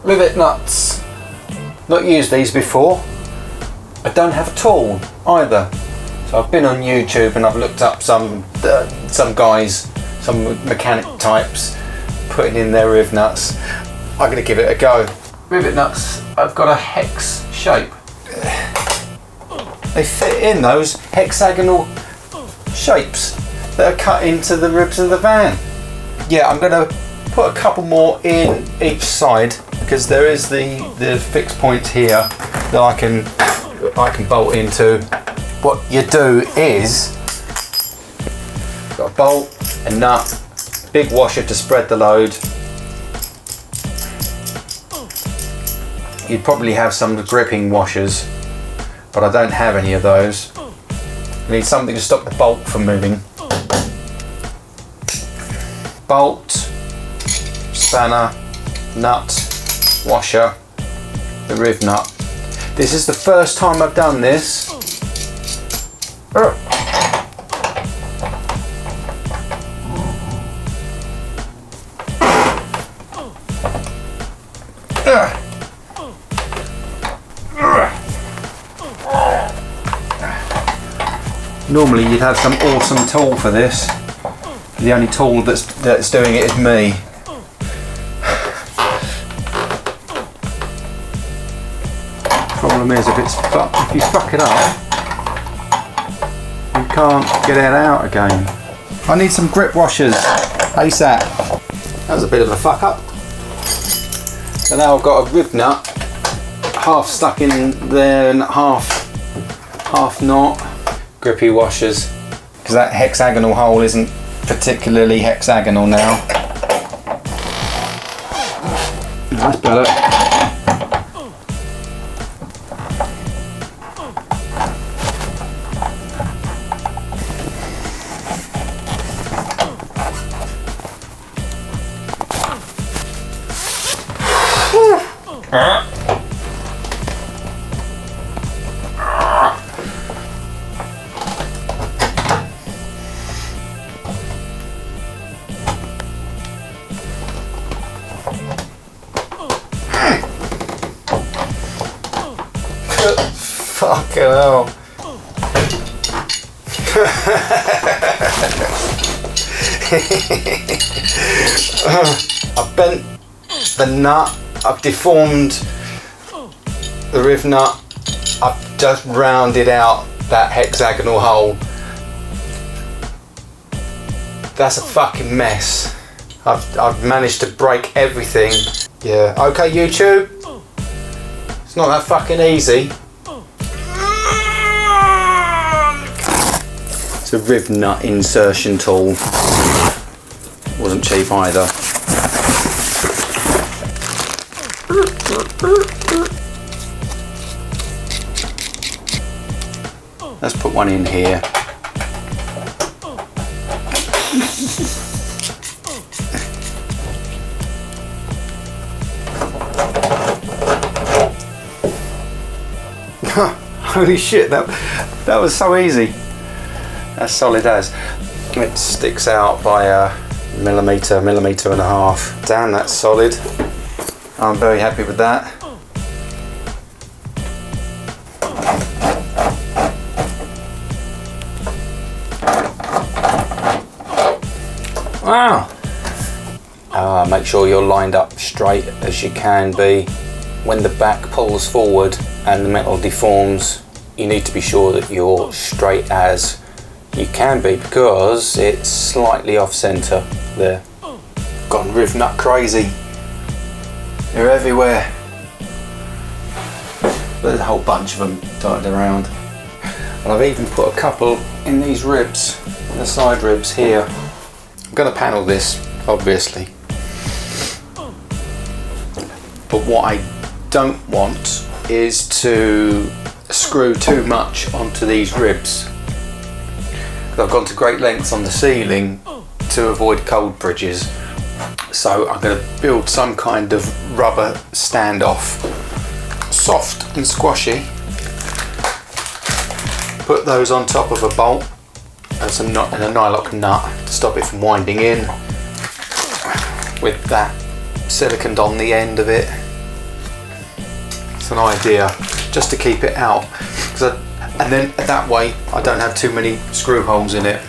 Rivet Nuts. Not used these before. I don't have a tool either. So I've been on YouTube and I've looked up some guys, some mechanic types, putting in their Rivet Nuts. I'm going to give it a go. Rivet Nuts, I've got a hex shape. They fit in those hexagonal shapes that are cut into the ribs of the van. Yeah, I'm going to put a couple more in each side because there is the fixed points here that I can bolt into. What you do is, got a bolt, a nut, big washer to spread the load. You'd probably have some gripping washers, but I don't have any of those. You need something to stop the bolt from moving. Bolt, spanner, nut, washer, the Rivet nut. This is the first time I've done this. Normally you'd have some awesome tool for this. The only tool that's doing it is me. Problem is, if you fuck it up, you can't get it out again. I need some grip washers ASAP. That was a bit of a fuck up. So now I've got a Rivet nut, half stuck in there and half not. Grippy washers, because that hexagonal hole isn't particularly hexagonal now. That's better. Fucking hell. I've bent the nut, I've deformed the Rivet nut, I've just rounded out that hexagonal hole. That's a fucking mess. I've managed to break everything. Yeah, okay YouTube, it's not that fucking easy. It's a Rivet nut insertion tool. Wasn't cheap either. Let's put one in here. Holy shit, that was so easy. That's solid as. It sticks out by a millimetre and a half. Damn, that's solid. I'm very happy with that. Wow. Make sure you're lined up straight as you can be. When the back pulls forward and the metal deforms, you need to be sure that you're straight as you can be, because it's slightly off centre there. Gone Rivet nut crazy. They're everywhere. There's a whole bunch of them dotted around. And I've even put a couple in these ribs, the side ribs here. I'm going to panel this, obviously. But what I don't want is to screw too much onto these ribs. I've gone to great lengths on the ceiling to avoid cold bridges, so I'm going to build some kind of rubber standoff, soft and squashy. Put those on top of a bolt and a nylock nut to stop it from winding in, with that siliconed on the end of it. It's an idea, just to keep it out. And then that way I don't have too many screw holes in it.